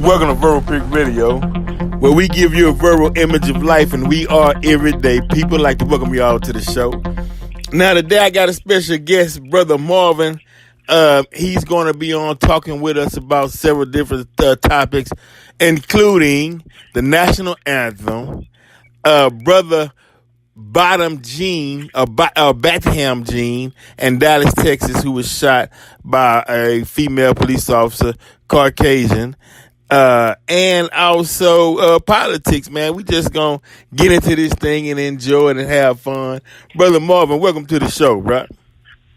Welcome to Verbal Pick Radio, where we give you a verbal image of life, and we are everyday people. I'd like to welcome you all to the show. Now, today I got a special guest, Bro.Marvin. He's going to be on talking with us about several different topics, including the national anthem, Brother Batham Gene, Batham Gene, in Dallas, Texas, who was shot by a female police officer, Caucasian, and also politics, man. We just gonna get into this thing and enjoy it and have fun. Brother Marvin, welcome to the show, bro.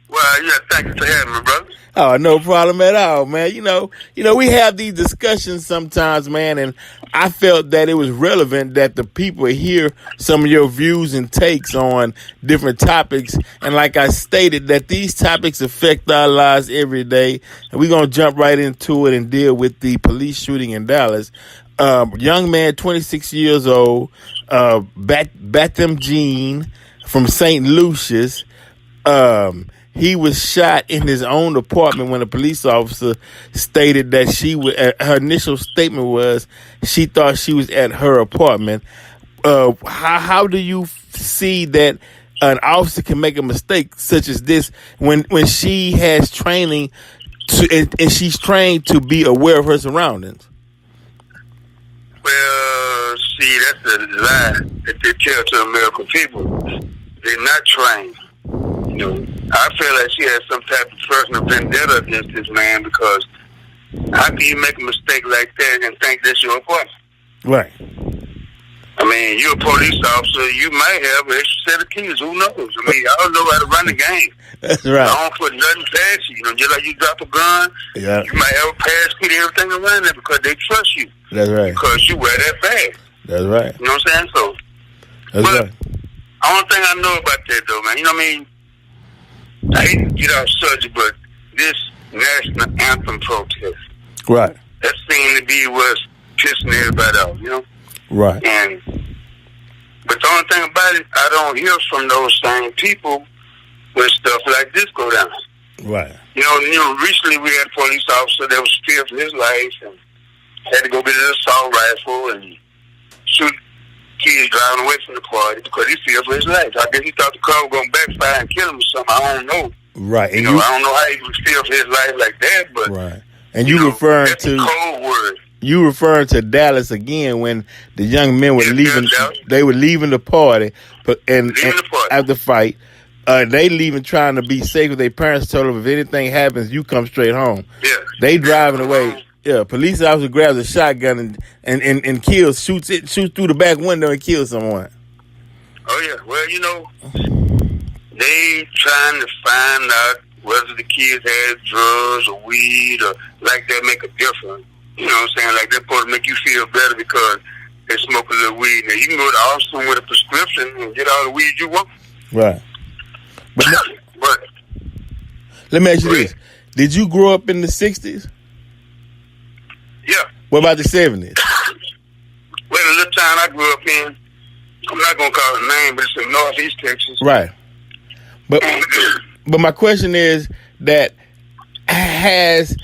Well, yeah, thank you for having me, brother. Oh, no problem at all, man. You know, we have these discussions sometimes, man, and I felt that it was relevant that the people hear some of your views and takes on different topics. And like I stated, that these topics affect our lives every day. And we're going to jump right into it and deal with the police shooting in Dallas. Young man, 26 years old, Batham Gene from St. Lucius. He was shot in his own apartment when a police officer stated that her initial statement was she thought she was at her apartment. How do you see that an officer can make a mistake such as this when she has training and she's trained to be aware of her surroundings? Well, see, that's a lie that they tell to American people. They're not trained. You know, I feel like she has some type of personal vendetta against this man, because how can you make a mistake like that and think that's your apartment? Right. I mean, you're a police officer. You might have an extra set of keys. Who knows? I mean, I don't know how to run the game. That's right. I don't put nothing past you. You know, just like you drop a gun, yeah, you might have a pass key to everything around there because they trust you. That's right. Because you wear that badge. That's right. You know what I'm saying? So, that's right. The only thing I know about that, though, man, you know what I mean? I hate to get off subject, but this national anthem protest, right, that seemed to be what's pissing everybody off, you know? Right. But the only thing about it, I don't hear from those same people when stuff like this go down. Right. You know, recently we had a police officer that was scared for his life and had to go get an assault rifle and shoot kids driving away from the party because he feared for his life. I guess he thought the car was going to backfire and kill him or something. I don't know. Right. And I don't know how he would feel for his life like that, but... Right. And you referring that's to... a cold word. You referring to Dallas again when the young men were leaving. They were leaving the party, after the fight, they leaving trying to be safe. Their parents told them if anything happens, you come straight home. Yeah. They driving away. Yeah, police officer grabs a shotgun and kills, shoots through the back window and kills someone. Oh yeah, well, you know, they trying to find out whether the kids had drugs or weed or like that make a difference. You know what I'm saying? Like, they're supposed to make you feel better because they smoke a little weed. Now, you can go to the officer with a prescription and get all the weed you want. Right. But let me ask you this. Did you grow up in the 60s? Yeah. What about the 70s? Well, the little town I grew up in, I'm not going to call it a name, but it's in northeast Texas. Right. But my question is that has...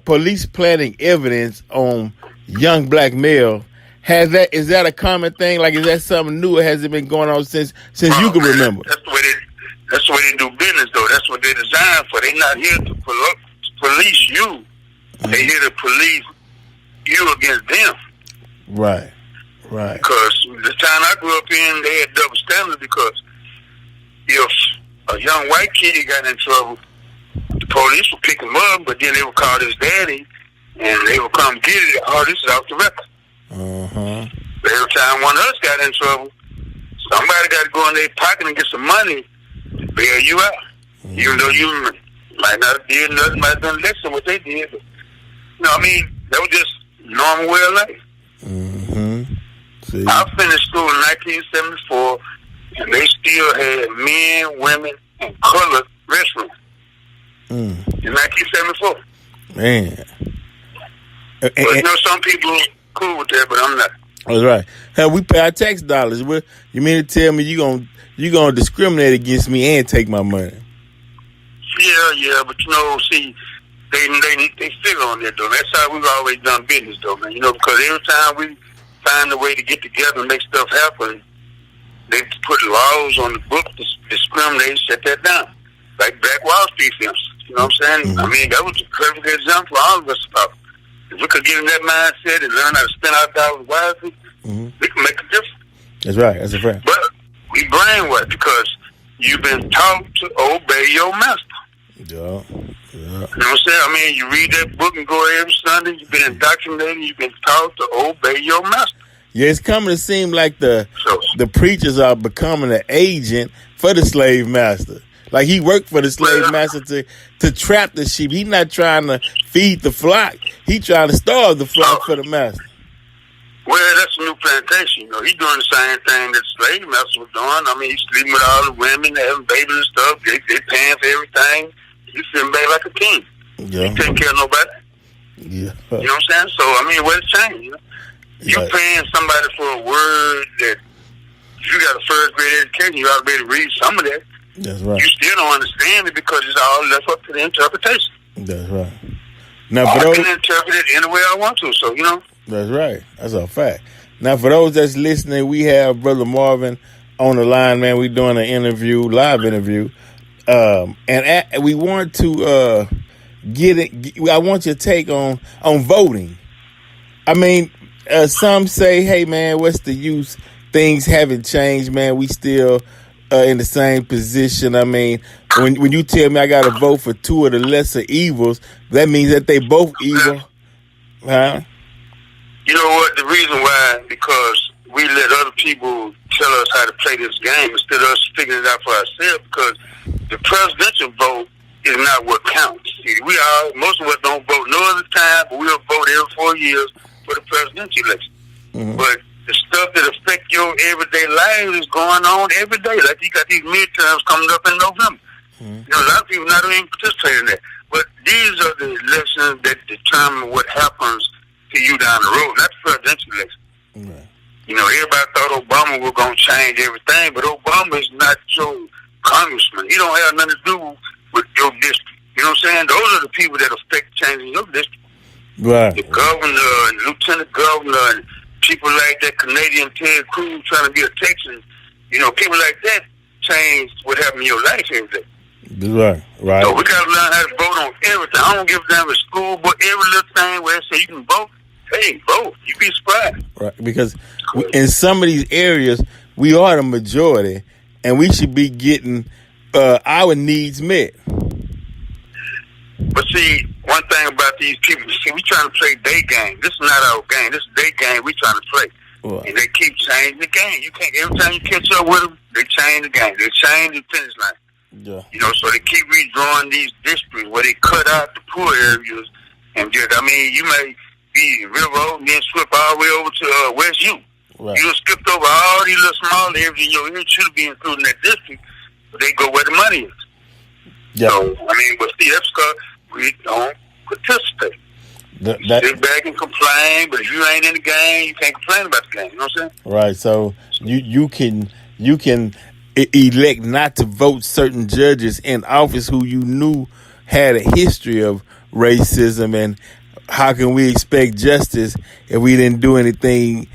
police planting evidence on young black male, is that a common thing? Like, is that something new, or has it been going on since you can remember? That's the way they do business, though. That's what they're designed for. They're not here to police you. Mm-hmm. They're here to police you against them. Right. Right. Because the town I grew up in, they had double standards, because if a young white kid got in trouble, the police would pick him up, but then they would call his daddy, and they would come get it. Oh, this is off the record. Uh-huh. But every time one of us got in trouble, somebody got to go in their pocket and get some money to bail you out. Mm-hmm. Even though you might not have did nothing, might have done less than what they did. But, you know, I mean, that was just normal way of life. Mm-hmm. See? I finished school in 1974, and they still had men, women, and colored restrooms. In 1974. Man. But you know, some people cool with that, but I'm not. That's right. Hey, we pay our tax dollars. You mean to tell me you gonna discriminate against me and take my money? Yeah, but you know, see, they figure on that, though. That's how we've always done business, though, man. You know, because every time we find a way to get together and make stuff happen, they put laws on the book to discriminate, shut that down. Like Black Wall Street films. You know what I'm saying? Mm-hmm. I mean, that was a perfect example for all of us about. If we could get in that mindset and learn how to spend our dollars wisely, we can make a difference. That's right. That's a fact. But we brainwashed because you've been taught to obey your master. Yeah. You know what I'm saying? I mean, you read that book and go every Sunday. You've been indoctrinated. You've been taught to obey your master. Yeah, it's coming to seem like the preachers are becoming an agent for the slave master. Like he worked for the slave master to trap the sheep. He's not trying to feed the flock. He trying to starve the flock for the master. Well, that's a new plantation. You know, he's doing the same thing that the slave master was doing. I mean, he's sleeping with all the women, having babies and stuff. They paying for everything. He's sitting back like a king. Yeah. He taking care of nobody. Yeah. You know what I'm saying? So, I mean, what's changed? You know? You're paying somebody for a word that if you got a first grade education, you ought to be able to read some of that. That's right. You still don't understand it because it's all left up to the interpretation. That's right. Now, I can interpret it any way I want to, so, you know. That's right. That's a fact. Now, for those that's listening, we have Brother Marvin on the line, man. We're doing an interview, live interview. And we want to get it. I want your take on voting. I mean, some say, hey, man, what's the use? Things haven't changed, man. We still in the same position. I mean, when you tell me I got to vote for two of the lesser evils, that means that they both evil. Huh? You know what? The reason why, because we let other people tell us how to play this game instead of us figuring it out for ourselves, because the presidential vote is not what counts. See, most of us don't vote no other time, but we'll vote every 4 years for the presidential election. Mm-hmm. But the stuff that affect your everyday life is going on every day. Like you got these midterms coming up in November. Mm-hmm. You know, a lot of people not even participating in that. But these are the elections that determine what happens to you down the road, not the presidential election. Mm-hmm. You know, everybody thought Obama was going to change everything, but Obama is not your congressman. He don't have nothing to do with your district. You know what I'm saying? Those are the people that affect changing your district. Right. The governor and lieutenant governor and people like that Canadian Ted Cruz trying to be a Texan, you know, people like that change what happened in your life every day. Right, right. So we got to learn how to vote on everything. I don't give a damn at school, but every little thing where it say you can vote, hey, vote. You be surprised. Right, because in some of these areas, we are the majority, and we should be getting our needs met. But see, one thing about these people, we trying to play their game. This is not our game. This is their game we trying to play. Right. And they keep changing the game. You can't, every time you catch up with them, they change the game. They change the finish line. Yeah. You know, so they keep redrawing these districts where they cut out the poor areas. And just, I mean, you may be River and then slip all the way over to West U. Right. You skipped over all these little small areas in your area. Should be included in that district, but they go where the money is. Yeah. So, I mean, but see, that's because we don't participate. Sit back and complain, but if you ain't in the game, you can't complain about the game. You know what I'm saying? Right. So you can elect not to vote certain judges in office who you knew had a history of racism, and how can we expect justice if we didn't do anything?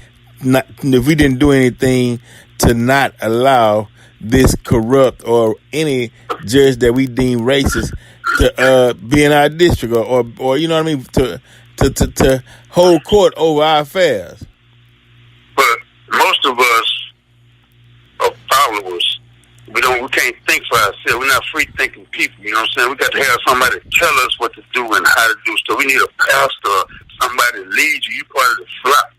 If we didn't do anything to not allow this corrupt or any judge that we deem racist to be in our district, or you know what I mean, to hold court over our affairs. But most of us are followers. We can't think for ourselves. We're not free thinking people. You know what I'm saying? We got to have somebody tell us what to do and how to do stuff. We need a pastor or somebody to lead you. You part of the flock.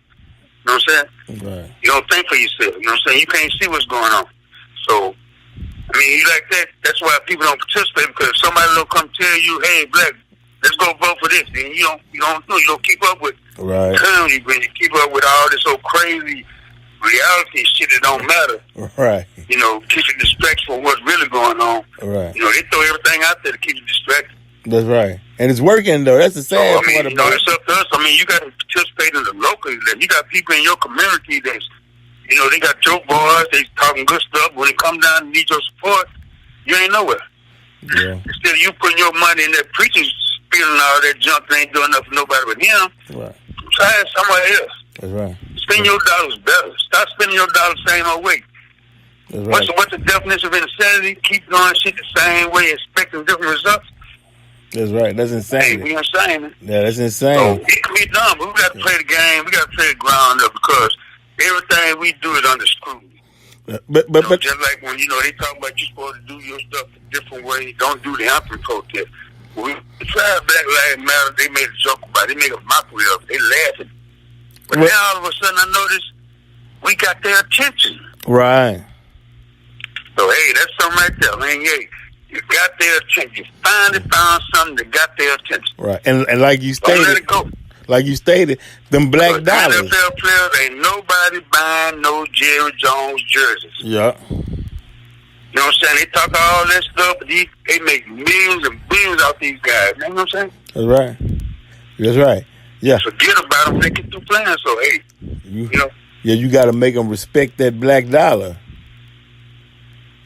You know what I'm saying? Right. You don't think for yourself. You know what I'm saying? You can't see what's going on. So, I mean, you like that. That's why people don't participate, because if somebody will come tell you, hey, Black, let's go vote for this. And you don't keep up with right. Terms. You keep up with all this old crazy reality shit that don't matter. Right. You know, keep you distracted from what's really going on. Right. You know, they throw everything out there to keep you distracted. That's right. And it's working, though. That's the sad part about it. It's up to us. I mean, you got to participate in the local. You got people in your community that's, you know, they got joke boys. They talking good stuff. When it come down and need your support, you ain't nowhere. Yeah. Instead of you putting your money in that preacher's feeling all that junk that ain't doing nothing for nobody but him. Right. Try it somewhere else. That's right. Spend your dollars better. Stop spending your dollars the same old way. That's right. What's the definition of insanity? Keep doing shit the same way, expecting different results. That's right. That's insane. Hey, we insane. Yeah, that's insane. So it can be done, but we got to play the game. We got to play the ground up because everything we do is under scrutiny. But just like when they talk about you supposed to do your stuff a different way. Don't do the Anthem protest. When we tried Black Lives Matter, they made a joke about it. They made a mockery of it. They laughing. But now all of a sudden I noticed we got their attention. Right. So hey, that's something right there, man. Yeah, you got their attention. You finally found something that got their attention. Right. And like you stated, don't let it go. Like you stated, them black dollars. NFL players ain't nobody buying no Jerry Jones jerseys. Yeah. You know what I'm saying? They talk all that stuff, but they make millions and billions off these guys. You know what I'm saying? That's right. That's right. Yeah. Forget about them. They get through playing. So hey, Yeah, you got to make them respect that black dollar.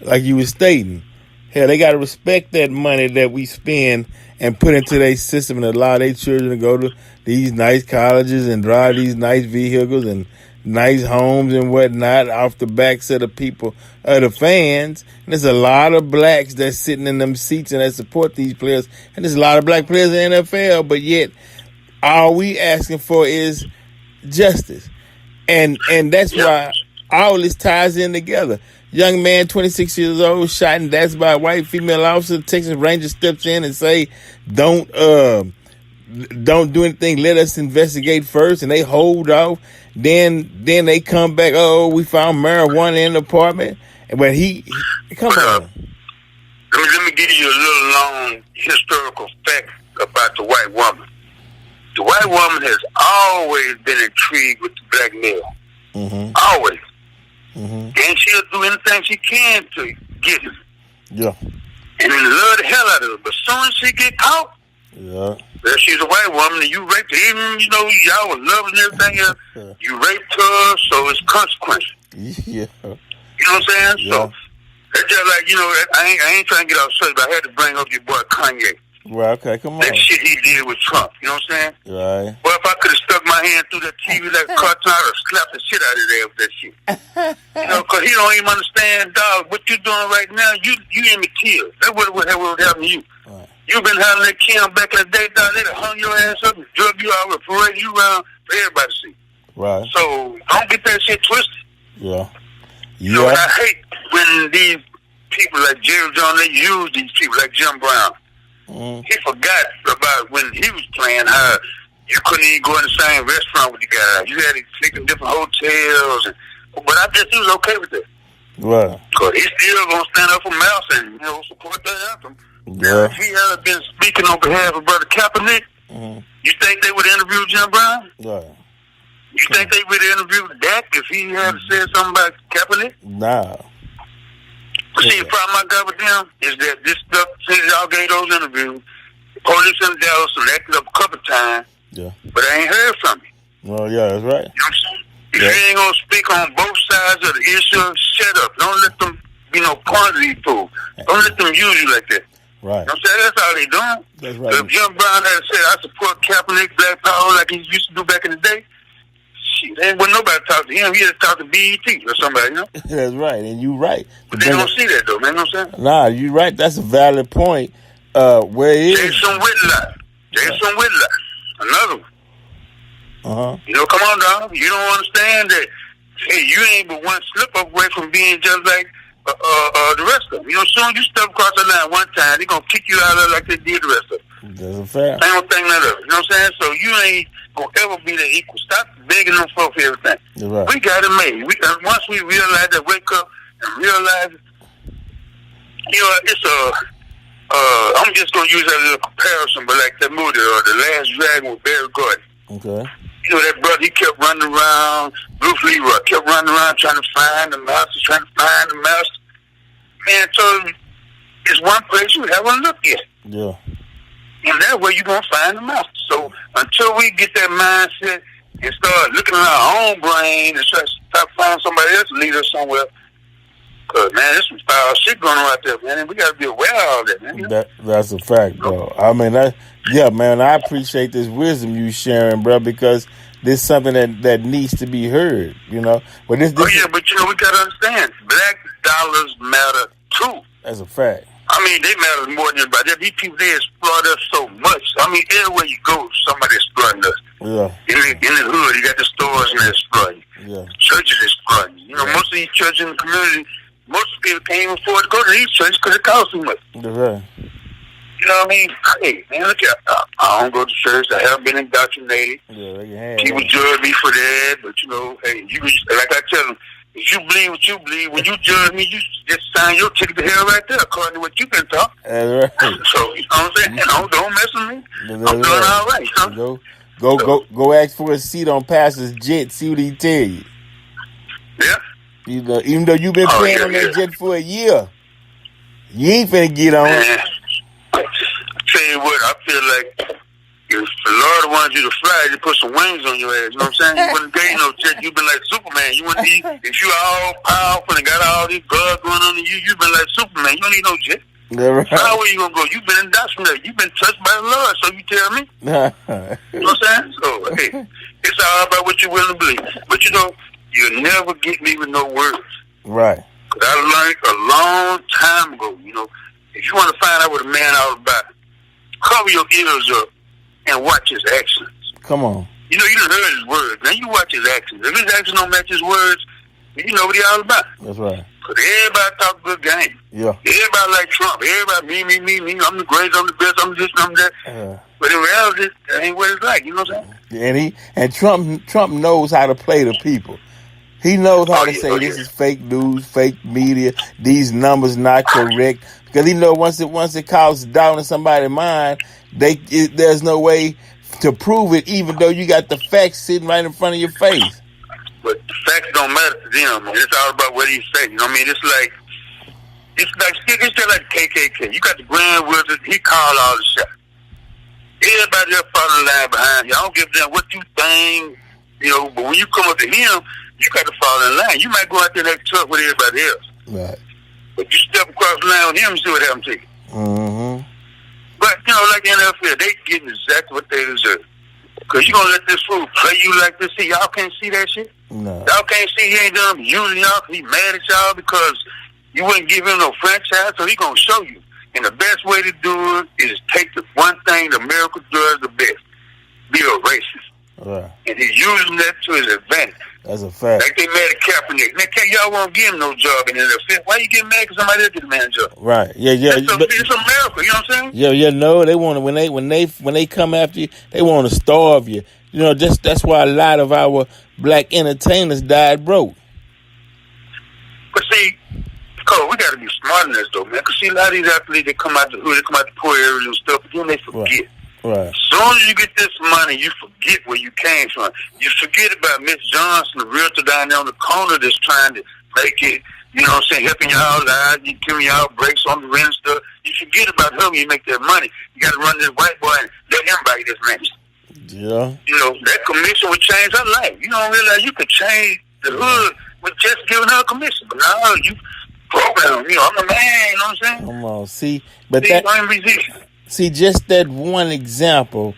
Like you was stating. Hell, they got to respect that money that we spend and put into their system and allow their children to go to these nice colleges and drive these nice vehicles and nice homes and whatnot off the backs of the people, of the fans. And there's a lot of blacks that's sitting in them seats and that support these players. And there's a lot of black players in the NFL, but yet all we asking for is justice. And that's why all this ties in together. Young man, 26 years old, shot and dashed by a white female officer. The Texas Ranger steps in and say, don't do anything. Let us investigate first. And they hold off. Then they come back. Oh, we found marijuana in the apartment. But he come on. Let me give you a little long historical fact about the white woman. The white woman has always been intrigued with the black male. Mm-hmm. Always. Mm-hmm. And she'll do anything she can to get him. Yeah. And then love the hell out of her. But as soon as she get caught, yeah. Well, she's a white woman and you raped her. Even, y'all was loving everything else. You raped her, so it's consequences. Yeah. You know what I'm saying? Yeah. So, it's just like, I ain't trying to get off subject, but I had to bring up your boy Kanye. Well, okay, come on. That shit he did with Trump, you know what I'm saying? Right. Well, if I could have stuck my hand through that TV like a cartoon, I would have slapped the shit out of there with that shit. Because he don't even understand, dog, what you doing right now, you in the kill. That's what would happen to you. Right. You been having that kill back in the day, dog. They'd have hung your ass up and drug you out and parade you around for everybody to see. Right. So, don't get that shit twisted. Yeah. You know what I hate? When these people like Jerry Jones, they use these people like Jim Brown. He forgot about when he was playing how you couldn't even go in the same restaurant with the guys. You had to sleep in different hotels. But I guess he was okay with that. Right. Because he's still going to stand up for Mouse and support that anthem. Yeah. Now, if he had been speaking on behalf of Brother Kaepernick, you think they would interview Jim Brown? Right. You think they would interview Dak if he had said something about Kaepernick? Nah. See, the problem I got with them is that this stuff, since y'all gave those interviews, the police in Dallas selected up a couple times, but I ain't heard from you. Well, yeah, that's right. You know what I'm saying? If you ain't going to speak on both sides of the issue, shut up. Don't let them, point these fools. Don't let them use you like that. Right. You know what I'm saying? That's all they doing. That's right. So if Jim Brown had said, I support Kaepernick, Black Power, like he used to do back in the day, there wasn't nobody talk to him. He had to talk to BET or somebody, That's right, and you right. But they don't see that, though, man. You know what I'm saying? Nah, you right. That's a valid point. Where is... Jason Whitlock. Another one. Come on, dog. You don't understand that, hey, you ain't but one slip up away from being just like the rest of them. Soon you step across the line one time, they're going to kick you out of it like they did the rest of them. That's a fact. Same thing that other. You know what I'm saying? So you ain't going to ever be the equal. Stop begging them for everything. Right. We got it made. Once we realize that, wake up and realize, it's I'm just going to use that little comparison, but like that movie, The Last Dragon with Barry Gordon. Okay. That brother, he kept running around, Bruce Leroy kept running around trying to find the mouse. Man, so it's one place you haven't looked yet. Yeah. And that way you're going to find the mouse. So until we get that mindset and start looking at our own brain and stop finding somebody else to lead us somewhere, Cause man, there's some foul shit going on out there, man. And we gotta be aware of all that, man. You know? That's a fact, bro. I mean, man. I appreciate this wisdom you sharing, bro, because this is something that needs to be heard. You know, but this but you know, we gotta understand, black dollars matter too. That's a fact. I mean, they matter more than anybody. These people, they exploit us so much. I mean, everywhere you go, somebody exploiting us. Yeah. In the hood, you got the stores and they're exploiting. Yeah. Churches exploiting. You know, most of these churches in the community, most people can't even afford to go to these churches because it costs too much. That's right. You know what I mean? Hey, man, look at I don't go to church. I haven't been indoctrinated. Yeah, people judge me for that, but you know, hey, you like I tell them, if you believe what you believe, when you judge me, you just sign your ticket to hell right there, according to what you've been taught. That's right. So, you know what I'm saying? Don't mess with me. I'm doing all right. Huh? Go ask for a seat on Pastor's jet. See what he tell you. Yeah. You know, even though you've been playing on that jet for a year, you ain't finna get on. Man, I tell you what, I feel like if the Lord wanted you to fly, you put some wings on your ass. You know what I'm saying? You wouldn't get no jet. You've been like Superman. You wouldn't be, if you all powerful and got all these guards going on in you, you've been like Superman. You don't need no jet. Right. How where you gonna go? You've been indoctrinated. You've been touched by the Lord, so you tell me. You know what I'm saying? So, hey, it's all about what you're willing to believe. But you know, you'll never get me with no words. Right. Because I learned a long time ago, you know, if you want to find out what a man all about, cover your ears up and watch his actions. Come on. You know, you done heard his words. Now you watch his actions. If his actions don't match his words, you know what he all about. That's right. Because everybody talk good game. Yeah. Everybody like Trump. Everybody, me. I'm the greatest, I'm the best, I'm this, I'm that. But in reality, that ain't what it's like. You know what I'm saying? And Trump knows how to play the people. He knows how to say this is fake news, fake media. These numbers not correct, because he know once it causes doubt in somebody's mind, there's no way to prove it, even though you got the facts sitting right in front of your face. But the facts don't matter to them. Man. It's all about what he say. You know what I mean? It's just like KKK. You got the Grand Wizard. He called all the shots. Everybody else follow the line behind you. I don't give a damn what you think, you know. But when you come up to him, you got to follow in line. You might go out there and act tough with everybody else. Right. But you step across the line with him and see what happens to you. Mm-hmm. But, you know, like the NFL, they getting exactly what they deserve. Because you going to let this fool play you like this. See, y'all can't see that shit? No. Y'all can't see he ain't done using y'all because he mad at y'all because you wouldn't give him no franchise, so he going to show you. And the best way to do it is take the one thing that America does the best. Be a racist. Right. And he's using that to his advantage. That's a fact. Like they mad at Kaepernick. Man, y'all won't give him no job in the NFL. Why you getting mad because somebody else get a man a job? Right. Yeah. It's America. You know what I'm saying? Yeah. No, they want to when they come after you, they want to starve you. You know, that's why a lot of our black entertainers died broke. But see, Cole, we got to be smart in this though, man. Because see, a lot of these athletes, they come out the hood, they come out the poor areas and stuff, but then they forget. Right. As soon as you get this money, you forget where you came from. You forget about Miss Johnson, the realtor down there on the corner that's trying to make it, you know what I'm saying, helping y'all out, you giving y'all breaks on the rent and stuff. You forget about her when you make that money. You got to run this white boy and let him buy this mansion. Yeah. You know, that commission would change her life. You don't realize you could change the hood with just giving her a commission. But now you program, you know, I'm the man, you know what I'm saying? Come on, see, but just that one example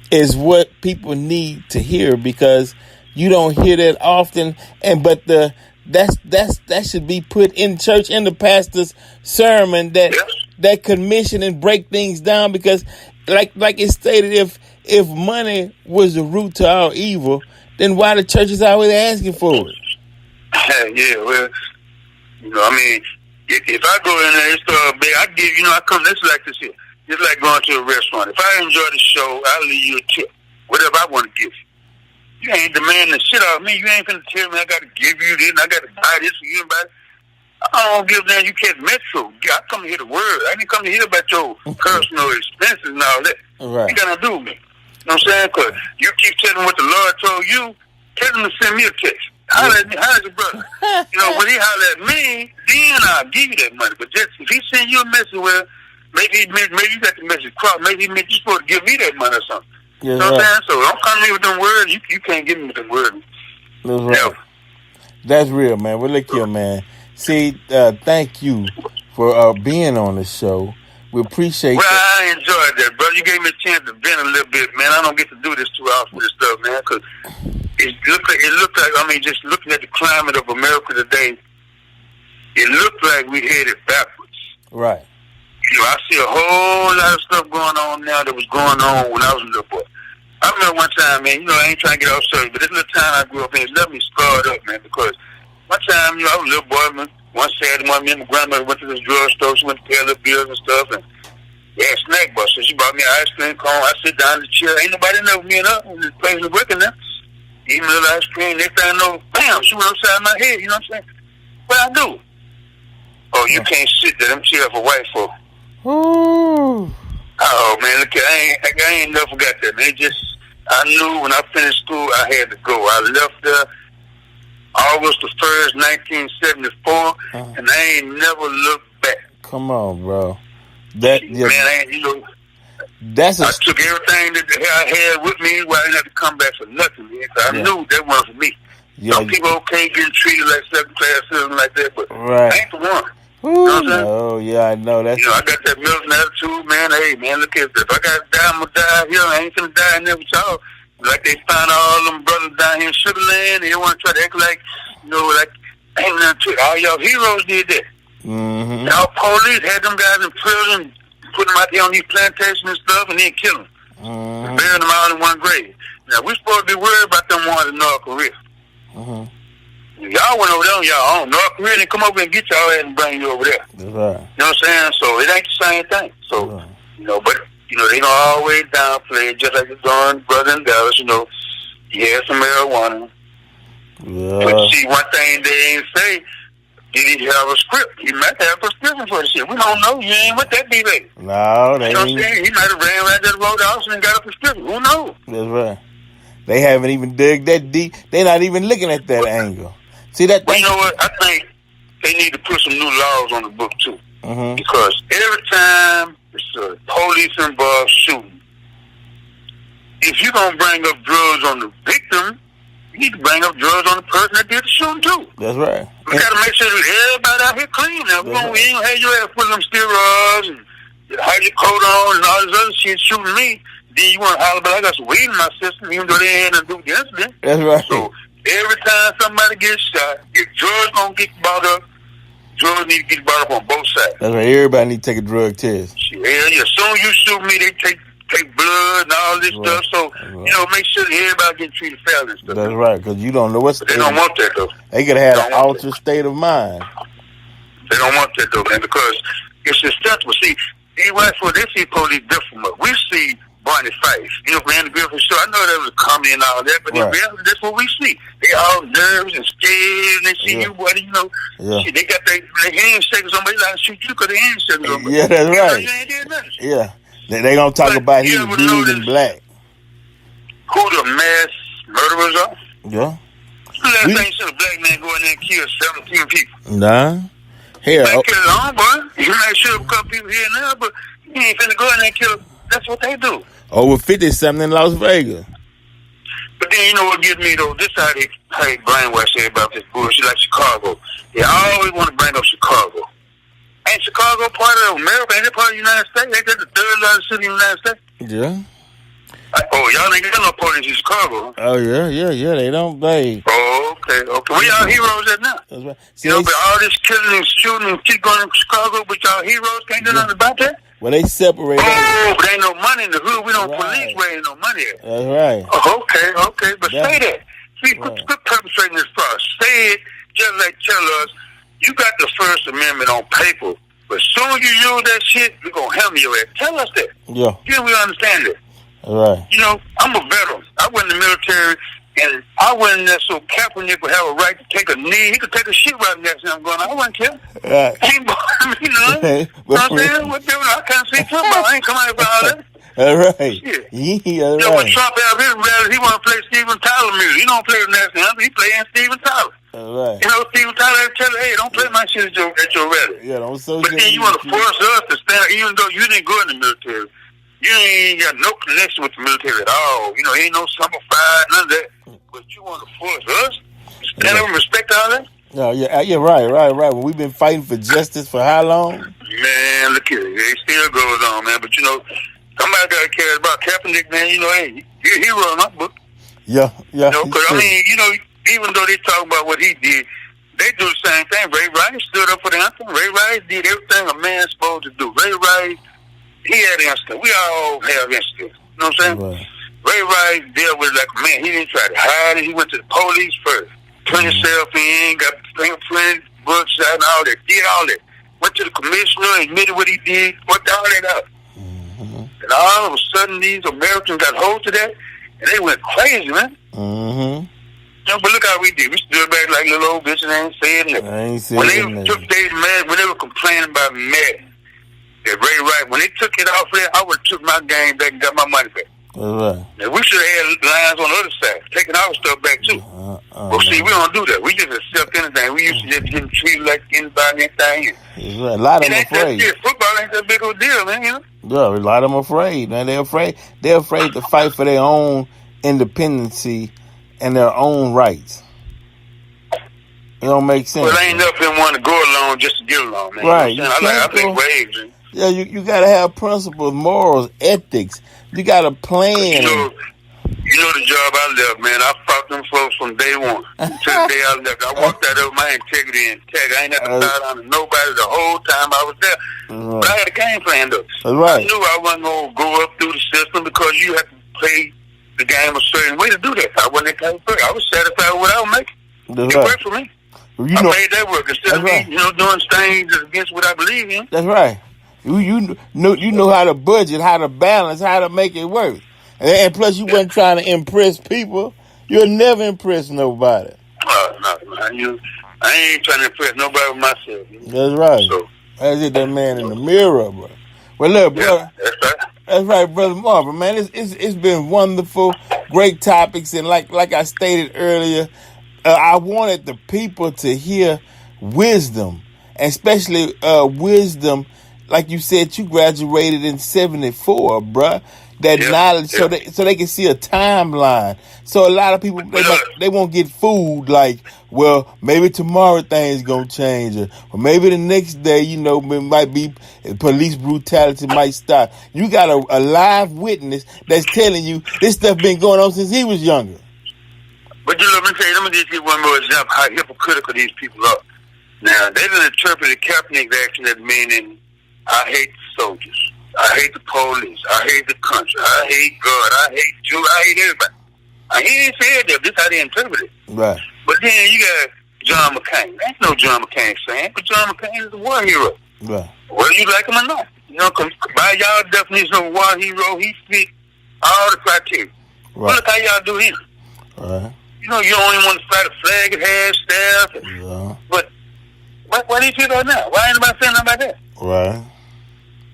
is what people need to hear, because you don't hear that often. But that should be put in church, in the pastor's sermon, that commission and break things down, because like it's stated, if money was the root to all evil, then why the church is always asking for it? Yeah, well, you know, I mean, if I go in there, I give, you know, I come, it's like this here. It's like going to a restaurant. If I enjoy the show, I'll leave you a tip, whatever I want to give you. You ain't demanding the shit out of me. You ain't finna tell me I got to give you this, and I got to buy this for you and buy it. I don't give a damn. You catch Metro. I come to hear the word. I didn't come to hear about your personal expenses and all that. Right. You got to do with me. You know what I'm saying? Because you keep telling what the Lord told you, tell him to send me a text. Holler at me, holler at your brother. You know, when he holler at me, then I'll give you that money. But just if he send you a message where maybe you got the message crossed, maybe you're supposed to give me that money or something. Yeah, you know what I'm saying? So don't come to me with them words. You can't give me with them words. That's right. That's real, man. Well, look here, man. See, thank you for being on the show. We appreciate Well, I enjoyed that, brother. You gave me a chance to vent a little bit, man. I don't get to do this too often with this stuff, man, because it looked like, I mean, just looking at the climate of America today, it looked like we headed backwards. Right. You know, I see a whole lot of stuff going on now that was going on when I was a little boy. I remember one time, man, you know, I ain't trying to get off subject, but this little town I grew up in, it left me scarred up, man, because one time, you know, I was a little boy, man. One Saturday morning, me and my grandmother went to this drugstore. She went to pay a little bills and stuff, and they had snack bar. So she brought me an ice cream cone. I sit down in the chair. Ain't nobody know me and her. This place was working there. Eating a little ice cream. Next thing I know, bam, she went upside my head. You know what I'm saying? What I do? Oh, you can't sit there. Them chairs for white folk. Ooh. Oh, man, look, I ain't never forgot that, man. I knew when I finished school, I had to go. I left there August the 1st, 1974, and I ain't never looked back. Come on, bro. Man, I took everything that I had with me where I didn't have to come back for nothing, man. I knew that wasn't for me. Yeah. Some people okay getting treated like second-class citizens like that, but I ain't the one. Ooh, you know what I'm saying? Oh, yeah, I know. That's, you know, I got that militant attitude, man. Hey, man, look at this. If I got to die, I'm going to die here. I ain't going to die in there with y'all. Like they found all them brothers down here in Sugar Land, and they want to try to act like, you know, like, ain't nothing to it. All y'all heroes did that. Mm-hmm. Y'all police had them guys in prison, put them out there on these plantations and stuff, and then kill them. Mm-hmm. Burying them all in one grave. Now, we're supposed to be worried about them ones in North Korea. Mm-hmm. Y'all went over there on y'all own. North Korea didn't come over and get y'all ass and bring you over there. That's right. You know what I'm saying? So it ain't the same thing. So, right. You know, but, you know, they don't always downplay it, just like it's done, brother in Dallas, you know. He had some marijuana. Yeah. But see, one thing they ain't say, did he have a script? He might have a prescription for the shit. We don't know. You ain't with that D-Baby. No, they you know what I'm saying? He might have ran right to the road house and got a prescription. Who knows? That's right. They haven't even dug that deep. They're not even looking at that angle. See that? Well, you know what? I think they need to put some new laws on the book, too. Mm-hmm. Because every time it's a police-involved shooting, if you're going to bring up drugs on the victim, you need to bring up drugs on the person that did the shooting, too. That's right. We got to make sure that everybody out here clean now. We ain't going to have your ass put them steroids and have your coat on and all this other shit shooting me. Then you want to holler, but I got some weed in my system, even though they ain't had nothing to do with the incident. That's right. So every time somebody gets shot, if drugs going to get bought up, drugs need to get bought up on both sides. That's right. Everybody need to take a drug test. Yeah. As soon as you shoot me, they take blood and all this stuff. So, you know, make sure that everybody get treated fairly and stuff. That's right, because you don't know what's... But they don't want that, though. They could have an altered state of mind. They don't want that, though, man, because it's acceptable. See, these white folks, they see police different from us. We see Barney Fife. You know, Randy Griffith show. I know that was a comedy and all that, but in reality, that's what we see. They all nervous and scared, and they see you, buddy, you know. Shit, they got their handshakers on, but they like to shoot you because their handshakers on. Yeah, that's right. You ain't did nothing. Yeah. They gonna talk about he was big and black. Who the mass murderers are? Yeah. The last time you seen a black man go in there and kill 17 people? Nah. Hell. He might kill his own boy. He might shoot a couple people here and there, but he ain't finna go in there and kill. That's what they do. Over 50-something in Las Vegas. But then you know what gets me though? This how they brainwash everybody this bullshit like Chicago. They always want to bring up Chicago. Ain't Chicago part of America? Ain't it part of the United States? Ain't that the third largest city in the United States? Yeah. Oh, y'all ain't got no police in Chicago. Oh, yeah. They don't, Oh, okay. Where y'all heroes at now? That's right. See, you know, but all this killing and shooting and keep going in Chicago, but y'all heroes can't do nothing about that? Well, they separate. Oh, but ain't no money in the hood. We don't police where ain't no money at. That's right. Oh, okay. But say that. See, quit perpetrating this fraud. Say it just like tell us, you got the First Amendment on paper, but soon as you use that shit, we're going to hammer your ass. Tell us that. Yeah. Then we understand it. Right. You know, I'm a veteran. I went in the military, and I wasn't there so Kaepernick would have a right to take a knee. He could take a shit right next to him going, I wouldn't care. Right. He bothered me, you know. You know what I'm saying? What difference? I can't see football. I ain't come out for all that. All right. Shit. Yeah, you know, when Trump had his rally, he want to play Steven Tyler music. He don't play the national anthem. He playing Steven Tyler. All right. You know, Steven Tyler tell you, hey, don't play my shit at your rally. Yeah, don't so. But then you want to force us to stand, even though you didn't go in the military. You ain't got no connection with the military at all. You know, ain't no summer fire, none of that. But you want to force us to stand up and respect all that? Yeah, right. Well, we've been fighting for justice for how long? Man, look here. It still goes on, man. But, somebody got to care about Kaepernick, man. Hey, he's a hero in my book. Yeah. Because, even though they talk about what he did, they do the same thing. Ray Rice stood up for the anthem. Ray Rice did everything a man's supposed to do. Ray Rice, he had instinct. We all have instinct. You know what I'm saying? Right. Ray Rice dealt with it like a man. He didn't try to hide it. He went to the police first. Turned himself in, got fingerprint, bookshot, and all that. Did all that. Went to the commissioner, admitted what he did, worked all that out. Mm-hmm. And all of a sudden, these Americans got hold of that, and they went crazy, man. Mm-hmm. But look how we did. We stood back like little old bitches and ain't said nothing. When they took their when they were complaining about Madden, that Ray Rice, when they took it off there, I would have took my game back and got my money back. Right. Now, we should have had lines on the other side, taking our stuff back too. But see, we don't do that. We just accept anything. We used to just get treated like anybody and anything. Right. A lot of them afraid. Football ain't that big of a deal, man. Yeah, a lot of them afraid, man. They're afraid. They're afraid to fight for their own independency and their own rights. It don't make sense. Well, ain't nothing want to go along just to get along, man. Right. You know I think waves. Yeah, you got to have principles, morals, ethics. You got a plan. You know the job I left, man. I fought them folks from day one to the day I left. I walked out of my integrity and tag. I ain't had to bow down to nobody the whole time I was there. Right. But I had a game plan, though. Right. I knew I wasn't going to go up through the system because you have to play the game a certain way to do that. I wasn't that type of player. I was satisfied with what I was making. It worked for me. I made that work instead of me, doing things against what I believe in. That's right. You know how to budget, how to balance, how to make it work. And plus, you wasn't trying to impress people. You'll never impress nobody. No. I ain't trying to impress nobody with myself. That's right. So, that's it, that man in the mirror, bro. Well, look, brother. That's right. That's right, Bro.Marvin, man. It's been wonderful, great topics, and like I stated earlier, I wanted the people to hear wisdom, especially wisdom. Like you said, you graduated in 74, bruh. That knowledge, so they can see a timeline. So a lot of people they won't get fooled. Like, well, maybe tomorrow things gonna change, or maybe the next day, it might be police brutality might stop. You got a live witness that's telling you this stuff been going on since he was younger. But let me just give one more example how hypocritical these people are. Now they done interpreted Kaepernick's action as meaning I hate the soldiers. I hate the police. I hate the country. I hate God. I hate Jews. I hate everybody. He ain't said that. This is how they interpret it. Right. But then you got John McCain. That's no John McCain saying, but John McCain is a war hero. Right. Whether you like him or not. Cause by y'all definition of war hero, he fit all the criteria. Right. Look how y'all do him. Right. You don't even want to fly the flag and have staff. Yeah. But what do you feel about now? Why ain't nobody saying nothing about that? Right.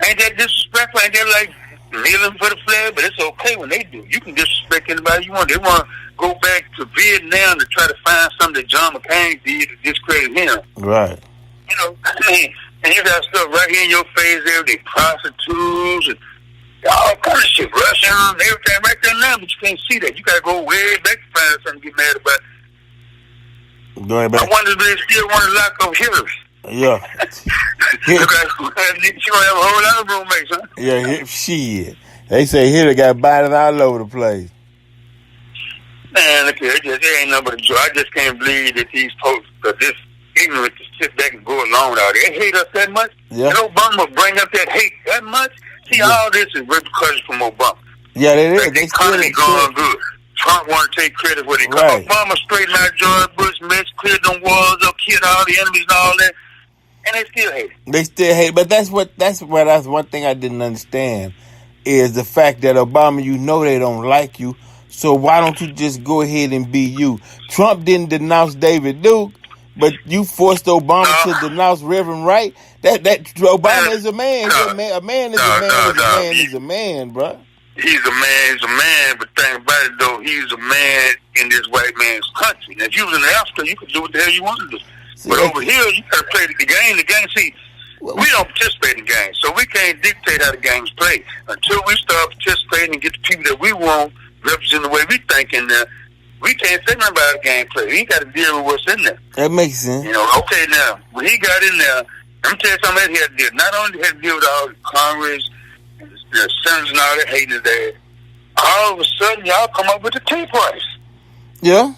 Ain't that disrespectful? Ain't that like kneeling for the flag? But it's okay when they do. You can disrespect anybody you want. They want to go back to Vietnam to try to find something that John McCain did to discredit him. Right. And you got stuff right here in your face there. They prostitutes and all kind of shit. Russian and everything right there now, but you can't see that. You got to go way back to find something to get mad about. Going back. I wonder if they still want to lock up Hillary. Yeah. She gonna have a whole lot of roommates, huh? Yeah, shit. They say Hillary got bodies all over the place. Man, look here, it ain't nothing but a joke. I just can't believe that these folks are just ignorant to sit back and go along with all that. They hate us that much. Yeah. And Obama bring up that hate that much. See, all this is repercussions from Obama. Yeah, it is. The economy going good. Trump want to take credit for it. Right. Obama straightened out George Bush mess, cleared them walls up, killed all the enemies and all that. And they still hate it. They still hate it. But that's one thing I didn't understand is the fact that Obama, they don't like you. So why don't you just go ahead and be you? Trump didn't denounce David Duke, but you forced Obama to denounce Reverend Wright. That Obama is a man. A man is a man, bro. He's a man, but think about it though, he's a man in this white man's country. Now, if you was in Africa, you could do what the hell you want to do. But over here, you got to play the game. The game, see, we don't participate in games, so we can't dictate how the game's played. Until we start participating and get the people that we want representing the way we think in there, we can't say nothing about the gameplay. He got to deal with what's in there. That makes sense. You know, okay, now, when he got in there, let me tell you something that he had to deal. Not only had to deal with all the Congress, the senators and all that hating his dad, all of a sudden, y'all come up with the Tea Party. Yeah.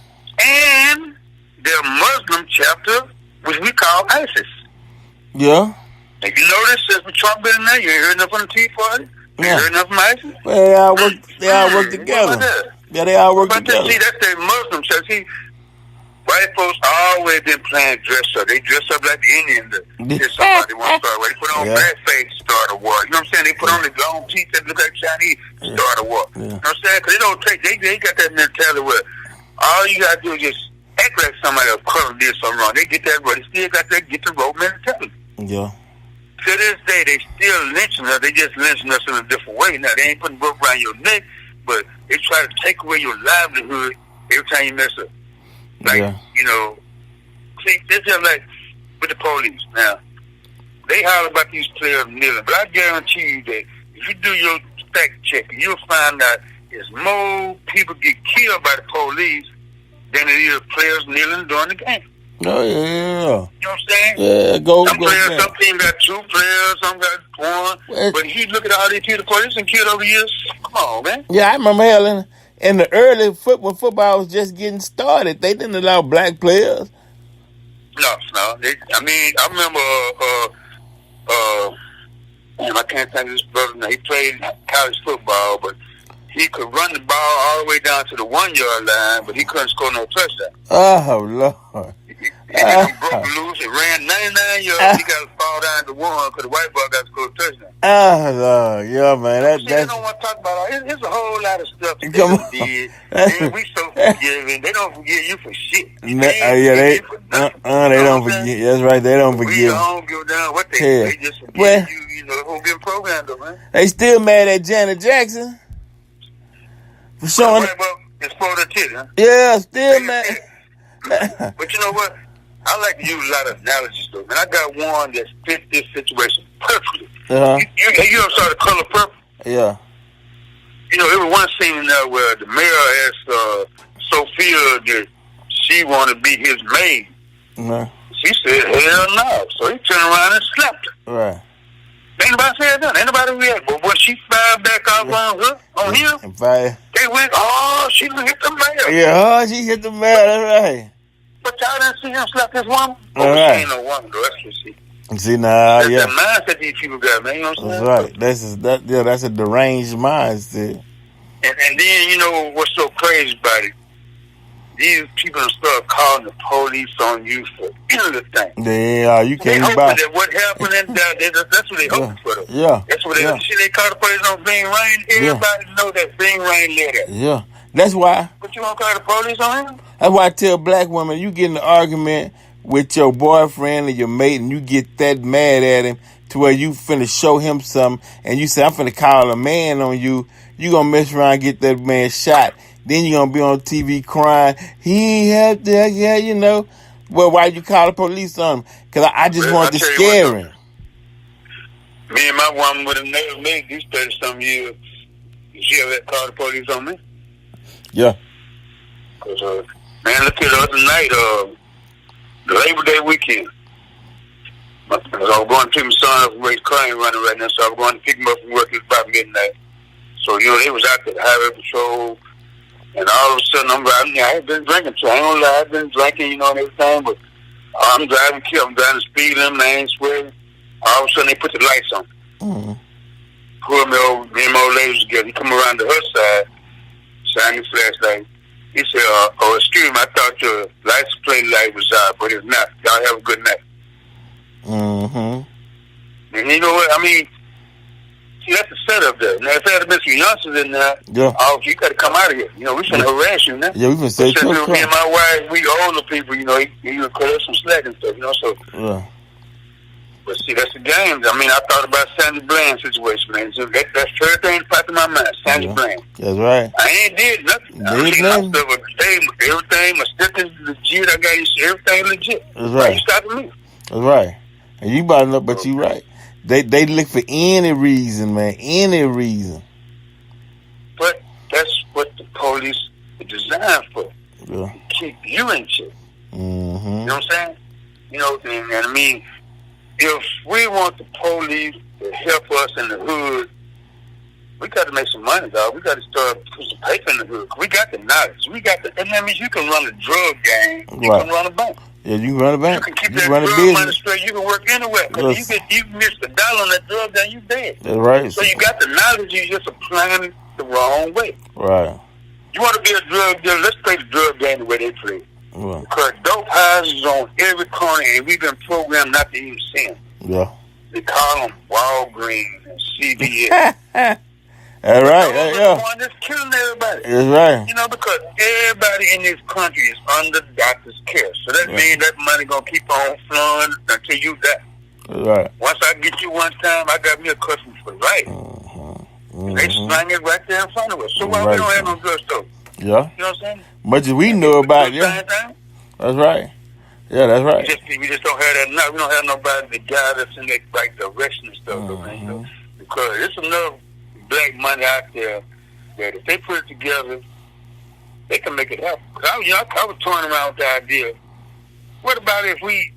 And their Muslim chapter, which we call ISIS. Yeah. If you notice, since Trump been in there, you ain't heard enough from the Tea Party? You ain't heard enough from ISIS? Well, they all work together. Yeah, they all work together. See, that's their Muslim church. See, white folks always been playing dress up. They dress up like the Indians. If somebody wants to start a war. They put on blackface to start a war. You know what I'm saying? They put on the long teeth that look like Chinese to start a war. You know what I'm saying? Because they don't take, they got that mentality where all you got to do is just act like somebody of color did something wrong. They get that right. They still got that get the road mentality. Yeah. To this day, they still lynching us. They just lynching us in a different way. Now, they ain't putting rope around your neck, but they try to take away your livelihood every time you mess up. Like, you know, see, this is like with the police. Now, they holler about these players kneeling, but I guarantee you that if you do your fact checking, you'll find out there's more people get killed by the police than it is players kneeling during the game. Oh, yeah. You know what I'm saying? Yeah, go. Some team got 2 players, some got 1. Well, but he look at all these people, the police and killed over years. Come on, man. Yeah, I remember hell in the early when football was just getting started, they didn't allow black players. No. I remember, I can't think of this brother now. He played college football, but he could run the ball all the way down to the 1-yard line, but he couldn't score no touchdown. Oh, Lord. He broke loose and ran 99 yards. He got to fall down to 1 because the white ball got to score a touchdown. Oh, Lord. Yeah, man. They don't want to talk about it. There's a whole lot of stuff that they did. And we so forgiving. They don't forgive you for shit. They don't forget. That's right. They don't forgive. We don't give a damn what they do. They just forgive you. You know, the whole getting programmed though, man. They still mad at Janet Jackson for showing. It's for the titty, huh? Yeah, still mad. But you know what? I like to use a lot of analogies, though. Man, I got one that fits this situation perfectly. You ever saw The Color Purple? Yeah. You know, there was one scene in there where the mayor asked Sophia that she wanted to be his maid. She said, hell no. So he turned around and slapped her. Right. Ain't nobody said nothing. Ain't nobody react. But when she fired back off on him, they went, oh, she hit the mayor. Yeah, she hit the mayor. That's right. But y'all didn't see him slap this woman? She ain't no woman, though. That's what she. See, now, that's the mindset these people got, man. You know what I'm saying? That's right. That's a deranged mindset. And then, you know, what's so crazy about it? These people start calling the police on you for anything. Yeah, you can't buy. That what happened in that's what they hoping for. Them. Yeah. That's what they see. They call the police on Bing Rain. Everybody know that Bing Rain led it. Yeah. That's why. But you want to call the police on him? That's why I tell black women, you get in an argument with your boyfriend or your mate and you get that mad at him to where you finna show him something and you say, I'm finna call a man on you, you gonna mess around and get that man shot. Then you gonna be on TV crying, he had that, you know. Well, why you call the police on him? Because I just wanted to scare him. Me and my woman would have never made these 30-some years. Did she ever call the police on me? Yeah. Because, man, look at the other night, the Labor Day weekend. I was going to pick my son up from where he's currently running right now, so I was going to pick him up from work. It was about midnight. So, you know, they was out there, the highway patrol, and all of a sudden I had been drinking, so I ain't gonna lie, I've been drinking, you know, and everything, but I'm driving the speed limit, I ain't swearing. All of a sudden they put the lights on. Mm-hmm. Pulled me over, me and my old lady together. He come around to her side, shining flashlight. He said, oh, excuse me, I thought your license plate light was out, but it's not. Y'all have a good night. Mm-hmm. And you know what? I mean, see, that's the setup there. Now, if there had been some youngsters in there, you got to come out of here. You know, we finna harass you now. Yeah, we finna say, me and my wife, we older people, you know, he would cut us some slack and stuff, you know, so. Yeah. But see, that's the game. I mean, I thought about Sandy Bland situation, man. So that's the first thing that popped in my mind, Sandy Bland. That's right. I ain't did nothing. Everything, my stickers legit. I got everything legit. That's right. Why you stopping me? That's right. And you about to know, but you right. They look for any reason, man. Any reason. But that's what the police are designed for. Yeah. Keep you in check. Mm-hmm. You know what I'm saying? You know, and I mean, if we want the police to help us in the hood, we got to make some money, dog. We got to start putting some paper in the hood. We got the knowledge. We got the, and that means you can run a drug gang. You can run a bank. Yeah, you can run a bank. You can keep that drug money straight. You can work anywhere. Because you miss the dollar on that drug gang, you dead. That's right. So you got the knowledge, you just applying it the wrong way. Right. You want to be a drug dealer, let's play the drug game the way they play. Right. Because dope houses on every corner, and we've been programmed not to even see them. Yeah. They call them Walgreens and CVS. That's right. Those are the one that's killing everybody. That's right. You know, because everybody in this country is under doctor's care. So that means that money going to keep on flowing until you die. That's right. Once I get you one time, I got me a customer for life. They slang it right there in front of us. So why we don't have no drugstore? Yeah. You know what I'm saying? Much as we know about it. Yeah. That's right. Yeah, that's right. We just don't have that. No, we don't have nobody to guide us in that right direction and stuff, man. You know? Because it's enough black money out there that if they put it together, they can make it happen. Cause I was toying around with the idea. What about if we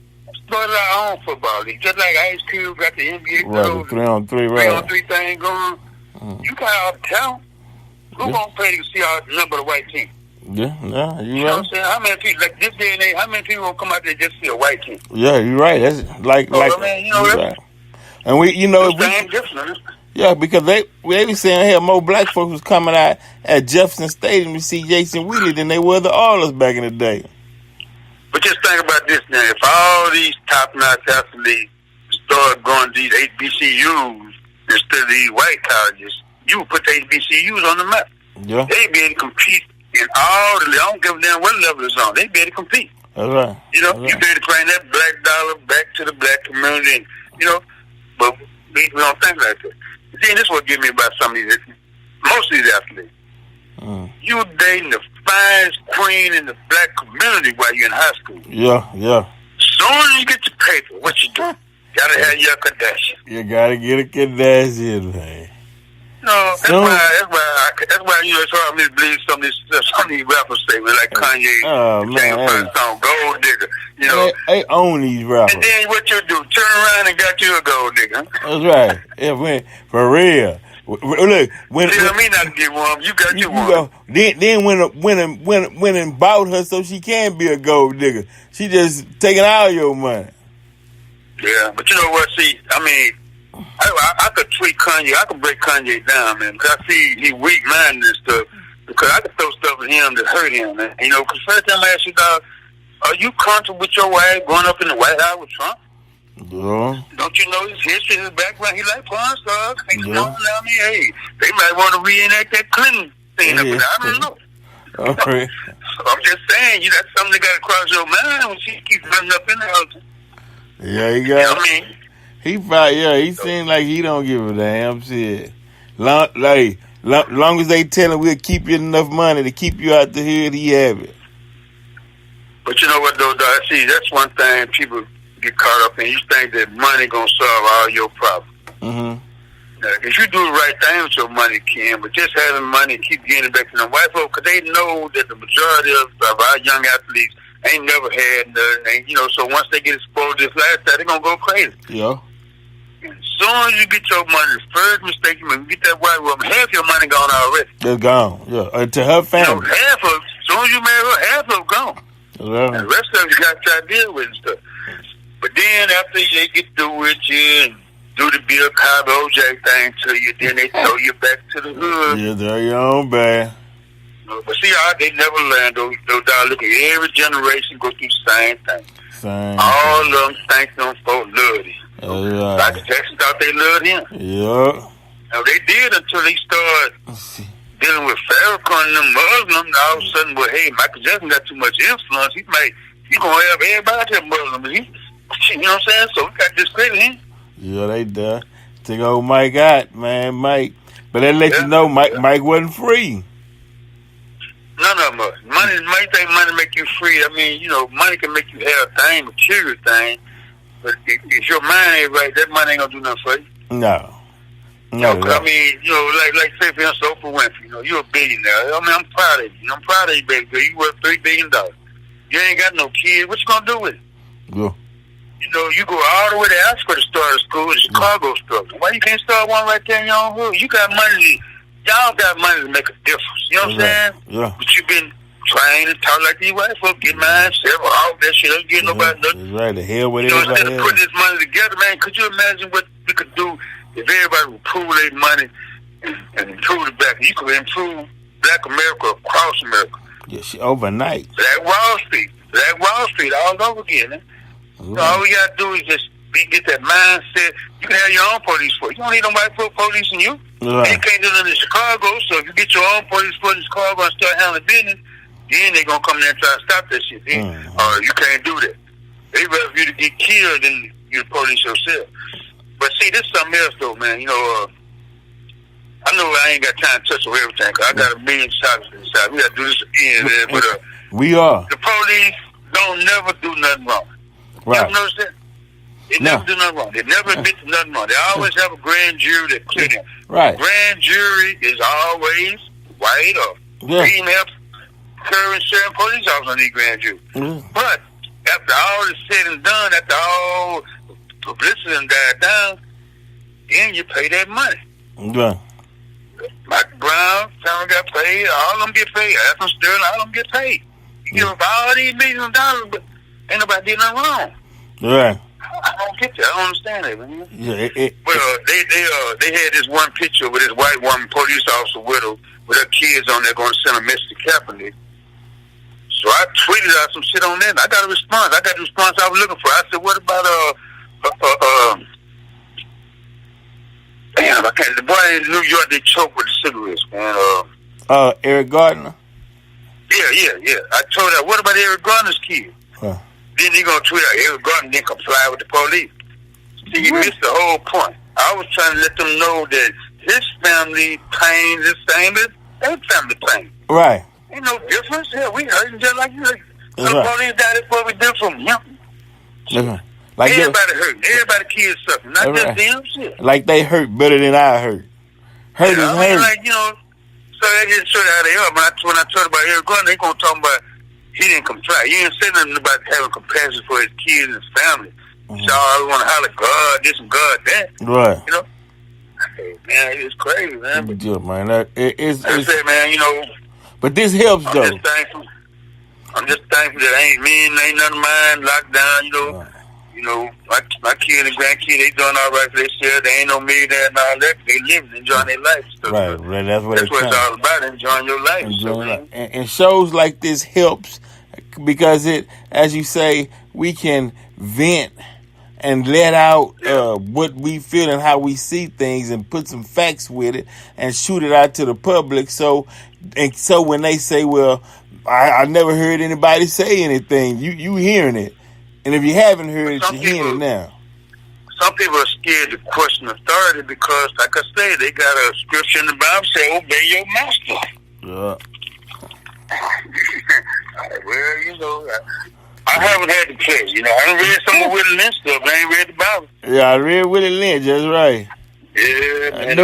started our own football league, just like Ice Cube got the NBA right, the 3-on-3, right? 3-on-3 thing going. You got all the talent. Who gonna pay to see our number of the white team? Yeah, you know what I'm saying? How many people, like this day and age, how many people gonna come out there just to see a white team? Yeah, you're right. That's like, I mean, you know, right. And we, you know, yeah, because they be saying, hey, more black folks was coming out at Jefferson Stadium to see Jason Wheatley than they were the Oilers back in the day. But just think about this now. If all these top-notch athletes start going to these HBCUs instead of these white colleges, you would put the HBCUs on the map. Yeah. They'd be able to compete in all the, I don't give a damn what level it's on. They'd be able to compete. That's right. You know, you be able to bring that black dollar back to the black community, and, you know, but we don't think like that. See, this is what get me about some of these, most of these athletes. You dating the finest queen in the black community while you're in high school. Yeah, yeah. Soon as you get your paper, what you do? Gotta have your Kardashian. You gotta get a Kardashian, man. No, that's why you know it's hard for me to believe some of these rappers say, like Kanye, first song, Gold Digger. You know, they own these rappers. And then what you do? Turn around and got you a gold digger. That's right. Yeah, for real. Look, when tell me not to get one, you got you one. Go, then went and bought her so she can be a gold digger. She just taking all your money. Yeah, but you know what? See, I mean, I could tweak Kanye. I could break Kanye down, man. Because I see he weak-minded and stuff. Because I could throw stuff at him that hurt him, man. You know, because first time I asked you, dog, are you comfortable with your wife going up in the White House with Trump? Yeah. Don't you know his history, his background? He like porn stars. You know, I mean, hey, they might want to reenact that Clinton thing up there. I don't know. Okay. So I'm just saying, that's something that got to cross your mind when she keeps running up in the house. Yeah, he got. You know what I mean? He probably, he seems like he don't give a damn shit. Long as they tell him we'll keep you enough money to keep you out the hood, he have it. But you know what, though, dog? See, that's one thing people get caught up in. You think that money gonna solve all your problems. If you do the right thing with your money, Ken, but just having money and keep getting it back to them white folks, because they know that the majority of our young athletes ain't never had nothing. You know, so once they get exposed to this lifestyle, they're gonna go crazy. Yeah. As soon as you get your money, the first mistake you make, get that white woman, half your money gone already. It's gone, yeah. To her family. You know, half of, as soon as you marry her, half of it gone. Yeah. And the rest of it you got to try to deal with and stuff. But then after they get through with you and do the Bill Cosby OJ thing to you, then they throw you back to the hood. Yeah, they're your own bad. But see, they never learn. Those look at every generation go through the same thing. All of them think them folks love him. Michael Jackson thought they loved him. Yeah. Now they did until they started dealing with Farrakhan and them Muslims. All of a sudden, well, hey, Michael Jackson got too much influence. He gonna have everybody that Muslim. You know what I'm saying? So we got to discredit him. Yeah, they done. Take old Mike out, man, Mike. But that let you know Mike wasn't free. None of them. Money think money make you free. I mean, you know, money can make you have a thing, material thing. But if your mind ain't right, that money ain't gonna do nothing for you. No. I mean, like say for instance, Oprah Winfrey, you're a billionaire. I mean, I'm proud of you. I'm proud of you, baby girl. You worth $3 billion. You ain't got no kids. What you gonna do with it? Yeah. You go all the way to Africa to start a school, the Chicago stuff. Why you can't start one right there in your own hood? You got money. Y'all got money to make a difference. You know what I'm saying? Yeah. But you been trying to talk like these white folks, get mine, several, all that shit. Don't get nobody nothing. That's right. The hell with it. Instead of putting this money together, man, could you imagine what we could do if everybody would pool their money and improve it back? You could improve Black America across America. Yeah, overnight. Black Wall Street all over again, man. So all we gotta do is just get that mindset. You can have your own police force. You don't need nobody to put police in you. Right. You can't do that in Chicago. So if you get your own police force in Chicago and start handling business, then they gonna come there and try to stop that shit. You can't do that. They rather you to get killed than you the police yourself. But see, this is something else though, man. I know I ain't got time to touch on everything, cause I got a million topics inside. We gotta do this again, man. But we are. The police don't never do nothing wrong. Right. You ever notice that? They never do nothing wrong. They never admit to nothing wrong. They always have a grand jury that clear them. Right. Grand jury is always white or female, current sheriff, police officer on the grand jury. But after all is said and done, after all publicity and died down, then you pay that money. Yeah. Michael Brown, Tom got paid. All of them get paid. Anthem, Sterling, all of them get paid. You give them all these millions of dollars, but ain't nobody did nothing wrong. Right. I don't get that. I don't understand that, man. Yeah. Well, they had this one picture with this white woman, police officer widow, with her kids on there going to send a message to Kaepernick. So I tweeted out some shit on that. I got a response. I got the response I was looking for. I said, what about damn, I can't. The boy in New York, they choked with the cigarettes, man. Eric Gardner. Yeah. I told her, what about Eric Gardner's kid? Then he gonna tweet out Eric Gardner didn't comply with the police. See, you missed the whole point. I was trying to let them know that his family pain is the same as their family pain. Right. Ain't no difference. Yeah, we hurting just like you. The police died, that's what we did from him. Like everybody hurting. Everybody kids suffering. Not just them. Shit. Like they hurt better than I hurt. Hurt is hurt. Like, so they just showed how they are. When I talk about Eric Gardner, they gonna talk about he didn't comply. You didn't say nothing about having compassion for his kids and his family. So I want to holler, God this and God that. Right. Hey, man, it's crazy, man. But, yeah, man. It's say, man, But this helps, though. I'm just thankful that ain't none of mine locked down, my kid and grandkid, they doing all right for themselves. They ain't no millionaire and all that. They living, enjoying their life. So, right. That's what it's all about, enjoying your life. And shows like this helps because it, as you say, we can vent and let out what we feel and how we see things and put some facts with it and shoot it out to the public. So when they say, well, I never heard anybody say anything, you hearing it. And if you haven't heard it, you're hearing it now. Some people are scared to question authority because, like I say, they got a scripture in the Bible say, obey your master. Yeah. Well, I haven't had the pleasure. I haven't read some of Willie Lynch stuff. I ain't read the Bible. Yeah, I read Willie Lynch. That's right. Yeah, man. I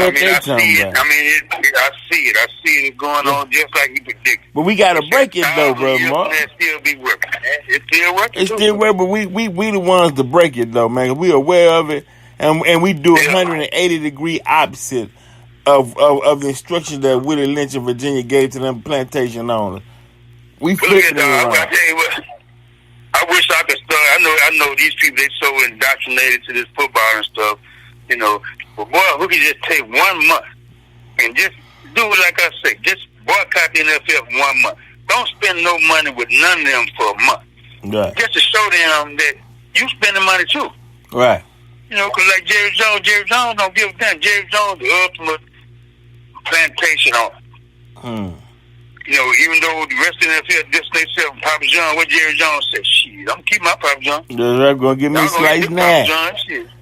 see it. I see it going on just like he predicted. But we got to break it, though, Bro.Marvin. It still be working. It's still working. It's still working, but we the ones to break it, though, man. We aware of it, and we do 180-degree opposite of the instructions that Willie Lynch in Virginia gave to them plantation owners. We flipping it around. I tell you what, I wish I could start. I know these people, they so indoctrinated to this football and stuff, But boy, we could just take 1 month and just do it like I say. Just boycott the NFL for 1 month. Don't spend no money with none of them for a month. Right. Just to show them that you spending money too. Right. Because like Jerry Jones don't give a damn. Jerry Jones, the ultimate plantation owner. Even though the rest of the NFL just they sell Papa John, what Jerry Jones said, shit, I'm going to keep my Papa John. They're going to give me a slice now.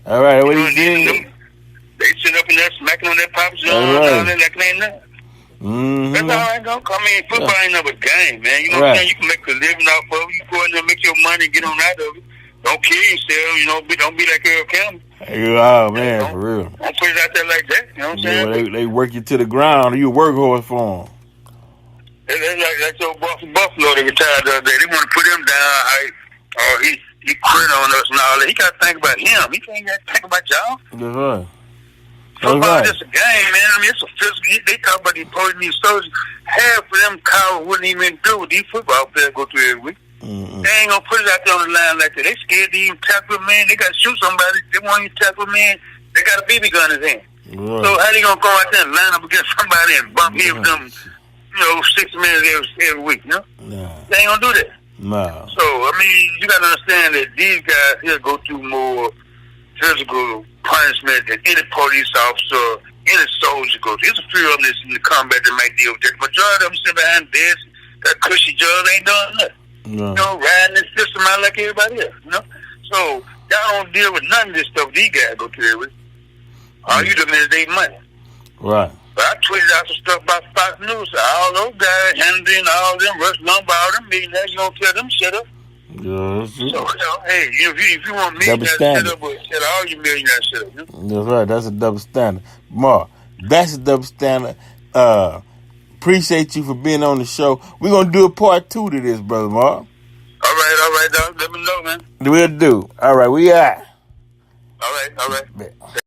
All right, what he did? They sit up in there smacking on that Papa John down there like it ain't nothing. That's all right, though. I mean, football ain't never a game, man. You know what I'm saying? You can make a living off of it. You go in there, make your money, get on out of it. Don't kill yourself, don't be like Earl Campbell. Oh man, for real. Don't put it out there like that. You know what I'm saying? Well, they work you to the ground. You a workhorse for them. That's like that old boy from Buffalo that retired the other day. They want to put him down. He quit on us and all that. He got to think about him. He can't got to think about y'all. That's right. Football is just a game, man. I mean, it's a physical. They talk about these police, these soldiers. Half of them cowards wouldn't even do what these football players go through every week. Mm-hmm. They ain't gonna put it out there on the line like that. They scared to even tackle a man. They got to shoot somebody. They want you to tackle a man. They got a BB gun in his hand. Right. So how they gonna go out there and line up against somebody and bump head with them, 60 minutes every week, you know? Nah. They ain't gonna do that. Nah. So, I mean, you gotta understand that these guys here go through more physical punishment than any police officer, any soldier goes through. There's a few of them that's in the combat that might deal with that. The majority of them sit behind desks, got cushy jobs, ain't doing nothing. No. Riding this system out like everybody else, So, y'all don't deal with none of this stuff these guys go through with. All you do is they money. Right. But I tweeted out some stuff about Fox News. All those guys, Henry and all them, Rush Lumber, all them millionaires, you don't tell them shut up. Yeah, so, hey, if you want millionaires to shut up, tell all you millionaires shut up. That's right. That's a double standard. Mark, that's a double standard. Appreciate you for being on the show. We're going to do a part 2 to this, Brother Mark. All right, dog. Let me know, man. We'll do. All right, we out. All right.